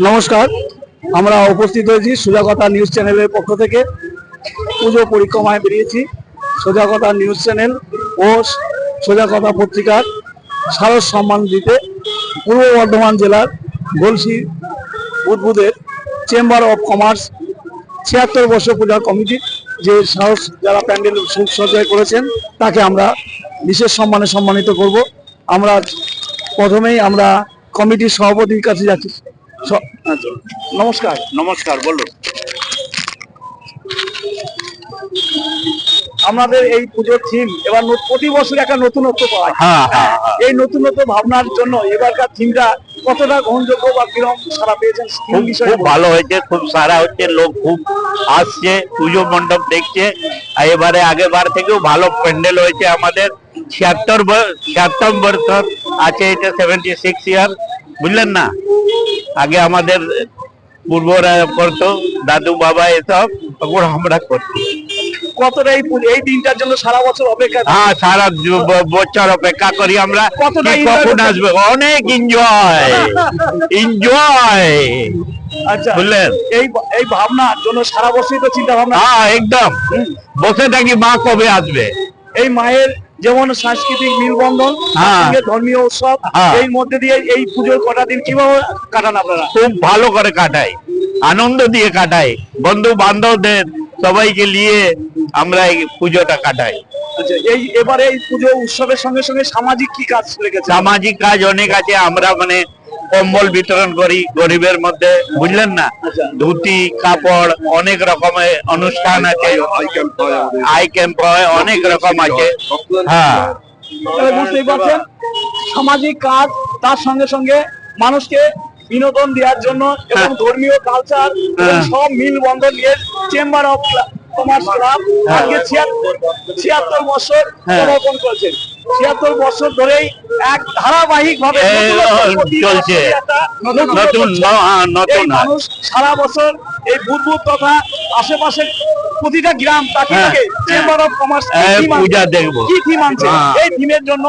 নমস্কার, আমরা উপস্থিত হয়েছি সোজা কথা নিউজ চ্যানেলের পক্ষ থেকে। পুজো পরিক্রমায় বেরিয়েছি। সোজা কথা নিউজ চ্যানেল ও সোজা কথা পত্রিকার সারস সম্মান দিতে পূর্ব বর্ধমান জেলার গলসি বুদবুদের চেম্বার অফ কমার্স ৭৬ বর্ষ পূজা কমিটি যে সাহস যারা প্যান্ডেল সজ্জায় করেছেন তাকে আমরা বিশেষ সম্মানে সম্মানিত করব। আমরা প্রথমেই আমরা কমিটির সভাপতির কাছে যাচ্ছি। নমস্কার। নমস্কার, বলুন। আমাদের এই পুজোর থিম এবার প্রতি বছর একটা নতুনত্ব পাওয়া যায়। এই নতুনত্ব ভাবনার জন্য এবারকার থিমটা কতটা গ্রহণযোগ্য বা কিরকম সারা পেয়েছেন? খুব ভালো হয়েছে, খুব সারা হচ্ছে, লোক খুব আসছে, পুজো মণ্ডপ দেখছে। আর এবারে আগের বার থেকেও ভালো প্যান্ডেল হয়েছে। আমাদের ৭৬ বছর আছে, এটা 76 ইয়ার, বুঝলেন না। আগে আমাদের পূর্বরা করতো, দাদু বাবা এসব, তখন আমরা করছি। কতটা এই দিনটার জন্য সারা বছর অপেক্ষা? হ্যাঁ, সারা বছর অপেক্ষা করি আমরা, কখন আসবে। অনেক এনজয়। আচ্ছা, বুঝলেন, এই ভাবনার জন্য সারা বছরই তো চিন্তা ভাবনা। হ্যাঁ, একদম বসে থাকি মা কবে আসবে। এই মায়ের যেমন সাংস্কৃতিক মিলবন্ধন, ধর্মীয় উৎসব, এই মধ্যে দিয়ে এই পুজোর কটা দিন কিভাবে কাটান আপনারা? খুব ভালো করে কাটাই, আনন্দ দিয়ে কাটাই, বন্ধু বান্ধবদের সবাইকে নিয়ে আমরা এই পুজোটা কাটাই। আচ্ছা, এবারে এই পুজো উৎসবের সঙ্গে সঙ্গে সামাজিক কি কাজ লেগেছে? সামাজিক কাজ অনেক আছে। আমরা কম্বল বিতরণ করি গরিবের মধ্যে, বুঝলেন না। ধুতি কাপড়, অনেক রকমের অনুষ্ঠান আছে, আই ক্যাম্প হয়, অনেক রকম আছে। হ্যাঁ, বুঝতেই পারছেন, সামাজিক কাজ, তার সঙ্গে সঙ্গে মানুষকে বিনোদন দেওয়ার জন্য এবং ধর্মীয় কালচার সব মিল বন্ধন নিয়ে চেম্বার অফ কমার্স ক্লাব আজকে ৭৬ বছর পদার্পণ করেছেন। ৭৬ বছর ধরেই এক ধারাবাহিক ভাবে চলছে। মানুষ সারা বছর এই বুদবুদ তথা আশেপাশের প্রতিটা গ্রাম তাকে চেম্বার অফ কমার্স পূজা দেখবো কি থিম আনছে, এই থিমের জন্য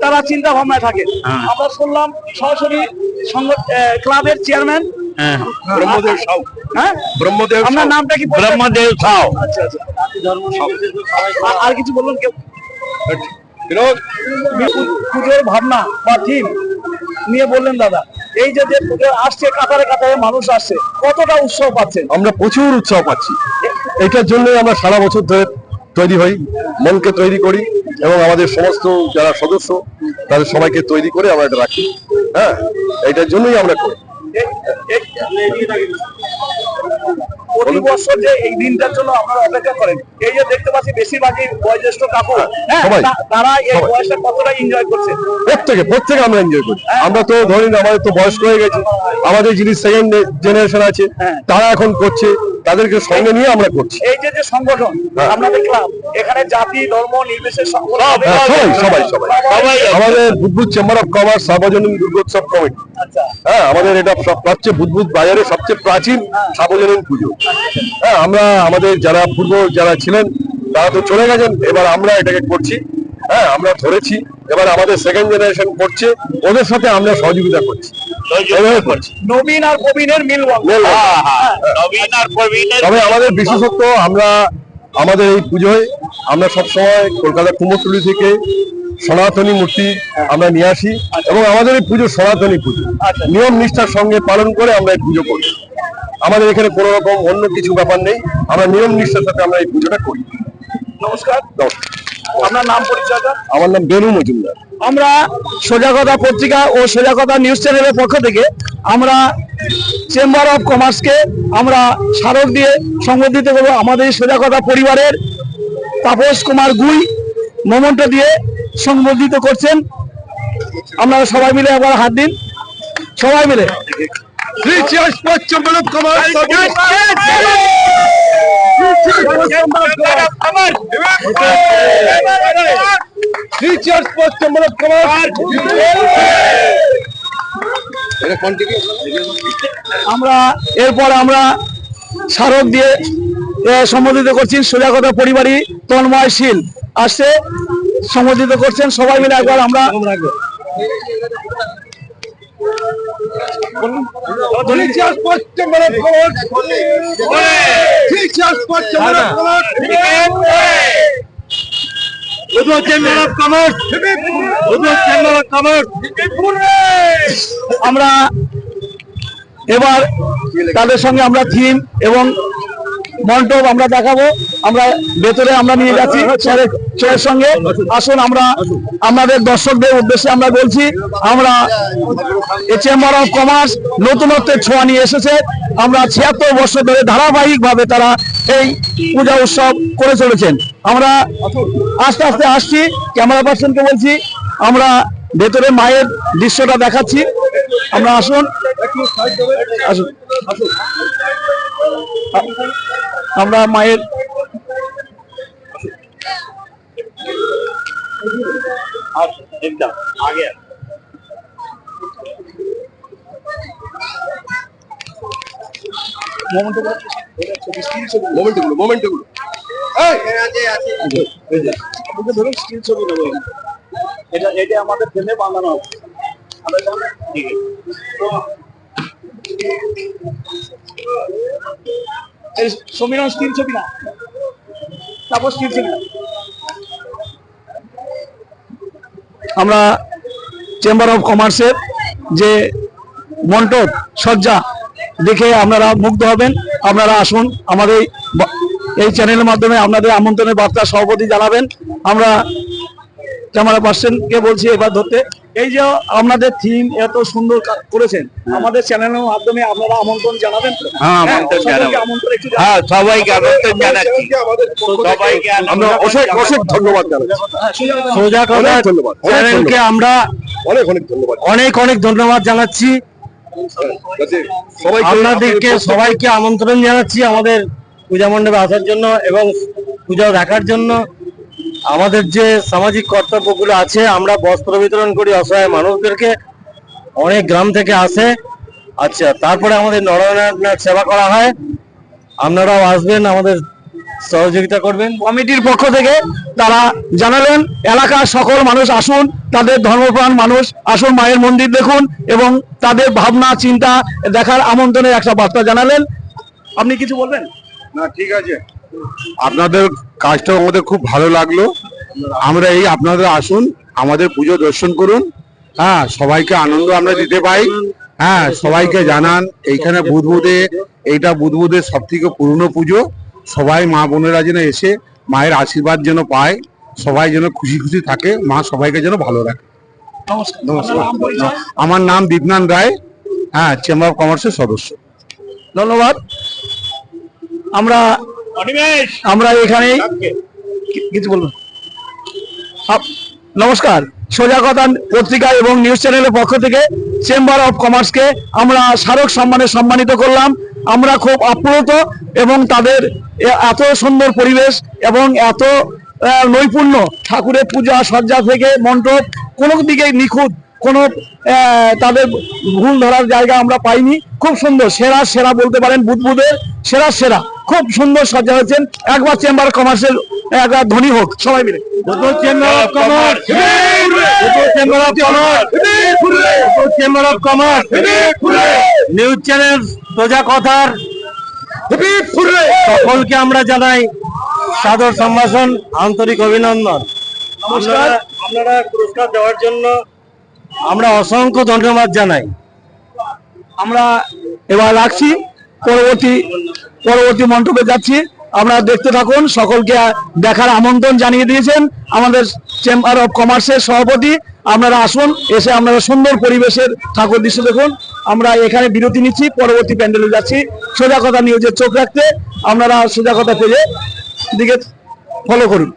তারা চিন্তা ভাবনায় থাকে। আমরা শুনলাম সরাসরি ক্লাবের চেয়ারম্যান ব্রহ্মদেব সাউ। হ্যাঁ, ব্রহ্মদেব। আপনার নামটা কি? ব্রহ্মদেব সাউ। আচ্ছা আচ্ছা, আর কিছু বললেন কেউ? পুজোর ভাবনা বা থিম নিয়ে বললেন দাদা, এই যে পুজো আসছে, কাতারে কাতারে মানুষ আসছে, কতটা উৎসব পাচ্ছেন? আমরা প্রচুর উৎসব পাচ্ছি। এটার জন্যই আমরা সারা বছর ধরে তৈরি হই, মনকে তৈরি করি এবং আমাদের সমস্ত যারা সদস্য তাদের সবাইকে তৈরি করে আমরা এটা রাখি। হ্যাঁ, এটার জন্যই আমরা করি। প্রতি বছর যে এই দিনটার জন্য আপনারা অপেক্ষা করেন, এই যে দেখতে পাচ্ছি বেশিরভাগই বয়োজ্যেষ্ঠ কাপড়, তারা এই বয়সটা কতটা এনজয় করছে? প্রত্যেকে আমরা এনজয় করি। আমরা তো ধরেন আমাদের তো বয়স্ক হয়ে গেছে, আমাদের যিনি সেকেন্ড জেনারেশন আছে তারা এখন করছে, তাদেরকে সঙ্গে নিয়ে আমরা করছি। এই যে সংগঠন আপনাদের ক্লাব, এখানে জাতি ধর্ম নির্বিশেষে সবাই আমাদের বুদবুদ চেম্বার অফ কমার্স সার্বজনীন দুর্গোৎসব কমিটি। হ্যাঁ, আমাদের এটা সবচেয়ে বুদবুদ বাজারে সবচেয়ে প্রাচীন সার্বজনীন পুজো। হ্যাঁ, আমরা আমাদের যারা পূর্ব যারা ছিলেন তারা তো চলে গেছেন, এবার আমরা এটাকে করছি। হ্যাঁ, আমরা ধরেছি, এবার আমাদের সেকেন্ড জেনারেশন করছে, ওদের সাথে আমরা সহযোগিতা করছি। নবীন আর প্রবীণের মিলবন্ধন। তবে আমাদের বিশেষত্ব, আমরা আমাদের এই পুজোয় আমরা সবসময় কলকাতা কুমোরটুলি থেকে সনাতনী মূর্তি আমরা নিয়ে আসি এবং আমাদের এই পুজো সনাতনী পুজো নিয়ম নিষ্ঠার সঙ্গে পালন করে আমরা এই পুজো করি। আমাদের এখানে কোনো রকম অন্য কিছু ব্যাপার নেই, আমরা নিয়ম নিষ্ঠার সাথে আমরা এই পুজোটা করি। নমস্কার। আপনার নাম পরিচয়টা? আমার নাম বেনু মজুমদার। আমরা সোজা কথা পত্রিকা ও সোজা কথা নিউজ চ্যানেলের পক্ষ থেকে আমরা চেম্বার অফ কমার্সকে আমরা স্মারক দিয়ে সংবর্ধিত করবো। আমাদের সোজা কথা পরিবারের তাপস কুমার গুই মোমেন্টো দিয়ে সংবর্ধিত করছেন। আপনারা সবাই মিলে একবার হাত দিন, সবাই মিলে। আমরা এরপর আমরা স্মারক দিয়ে সম্বোধিত করছি সোজা কথা পরিবারই তন্ময় শীল আসছে, সম্বোধিত করছেন। সবাই মিলে একবার আমরা আমরা এবার তাদের সঙ্গে আমরা থিম এবং মন্টপ আমরা দেখাবো। আমরা ভেতরে আমরা নিয়ে যাচ্ছি স্যারের সঙ্গে। আসুন আমরা আমাদের দর্শকদের উদ্দেশ্যে আমরা বলছি, আমরা চেম্বার অফ কমার্স নতুনত্বের ছোঁয়া নিয়ে এসেছে। আমরা 76 বছর ধরে ধারাবাহিক ভাবে তারা এই পূজা উৎসব করে চলেছেন। আমরা আস্তে আস্তে আসছি, ক্যামেরা পার্সনকে বলছি আমরা ভেতরে মায়ের দৃশ্যটা দেখাচ্ছি। আমরা আসুন আসুন আমরা মায়ের एकदम आगे মোমেন্টগুলো এটা এটা আমাদের ফ্রেমে বানানো হবে। ठीक है সমীরণ স্টিল ছবি না, তারপর স্টিল ছবি না। আমরা চেম্বার অফ কমার্সের যে মন্টপ সজ্জা দেখে আপনারা মুগ্ধ হবেন। আপনারা আসুন, আমাদের এই চ্যানেলের মাধ্যমে আপনাদের আমন্ত্রণের বার্তা সভাপতি জানাবেন। আমরা ক্যামেরা পার্সনকে বলছি এবার ধরতে। এই যে আপনাদের থিম এত সুন্দর করেছেন, আমাদের চ্যানেলের মাধ্যমে আপনারা আমন্ত্রণ জানাবেন তো? হ্যাঁ, আমন্ত্রণ জানাবো। আমন্ত্রণ একটু হ্যাঁ, সবাইকে আমন্ত্রণ জানাচ্ছি। সবাইকে আমরা অশেষ ধন্যবাদ জানাচ্ছি। সোজা কথা ধন্যবাদ। চ্যানেলকে আমরা অনেক ধন্যবাদ। অনেক ধন্যবাদ জানাচ্ছি। আপনাদেরকে সবাইকে আমন্ত্রণ জানাচ্ছি আমাদের পূজা মণ্ডপে আসার জন্য এবং পূজা দেখার জন্য। আমাদের যে সামাজিক কর্তব্যগুলো আছে, আমরা বস্ত্র বিতরণ করি অসহায় মানুষদেরকে, অনেক গ্রাম থেকে আসে। আচ্ছা, তারপরে আমাদের নরনারায়ণের সেবা করা হয়। আপনারাও আসবেন, আমাদের সহযোগিতা করবেন। কমিটির পক্ষ থেকে তারা জানালেন এলাকার সকল মানুষ আসুন, তাদের ধর্মপ্রাণ মানুষ আসুন, মায়ের মন্দির দেখুন এবং তাদের ভাবনা চিন্তা দেখার আমন্ত্রণের একটা বার্তা জানালেন। আপনি কিছু বলবেন? না, ঠিক আছে, আপনাদের কাজটা আমাদের খুব ভালো লাগলো। আমরা এই আপনাদের আসুন, আমাদের পুজো দর্শন করুন। হ্যাঁ, সবাইকে আনন্দ আমরা দিতে পাই। হ্যাঁ, সবাইকে জানান এইখানে এইটা বুধবুদের সব থেকে পুরনো পুজো। সবাই মা বোনেরা যেন এসে মায়ের আশীর্বাদ যেন পায়, সবাই যেন খুশি খুশি থাকে, মা সবাইকে যেন ভালো রাখে। নমস্কার, আমার নাম দীপনান রায়, হ্যাঁ, চেম্বার অফ কমার্সের সদস্য। ধন্যবাদ। আমরা এখানে কিছু বলবো। নমস্কার, সোজা কথা পত্রিকা এবং নিউজ চ্যানেলের পক্ষ থেকে চেম্বার অফ কমার্সকে আমরা স্মারক সম্মানে সম্মানিত করলাম। আমরা খুব আপ্লুত এবং তাদের এত সুন্দর পরিবেশ এবং এত নৈপুণ্য, ঠাকুরের পূজা সজ্জা থেকে মণ্ডপ কোনো দিকে নিখুঁত, কোনো তাদের ভুল ধরার জায়গা আমরা পাইনি। খুব সুন্দর, সেরা বলতে পারেন, বুধবুদের সেরা খুব সুন্দর সজ্জা হয়েছেন। একবার চেম্বার কমার্সের একবার ধ্বনি হোক সবাই মিলে। Chamber of commerce news channel সোজা কথার সকলকে আমরা জানাই সাদর সম্ভাষণ, আন্তরিক অভিনন্দন। নমস্কার। আপনারা পুরস্কার দেওয়ার জন্য আমরা অসংখ্য ধন্যবাদ জানাই। আমরা এবার রাখছি, পরবর্তী মণ্ডপে যাচ্ছি। আপনারা দেখতে থাকুন, সকলকে দেখার আমন্ত্রণ জানিয়ে দিয়েছেন আমাদের চেম্বার অফ কমার্সের সভাপতি। আপনারা আসুন, এসে আপনারা সুন্দর পরিবেশের ঠাকুর দৃশ্য দেখুন। আমরা এখানে বিরতি নিচ্ছি, পরবর্তী প্যান্ডেলে যাচ্ছি। সোজা কথা নিউজের চোখ রাখতে আপনারা সোজা কথা পেজে দিকে ফলো করুন।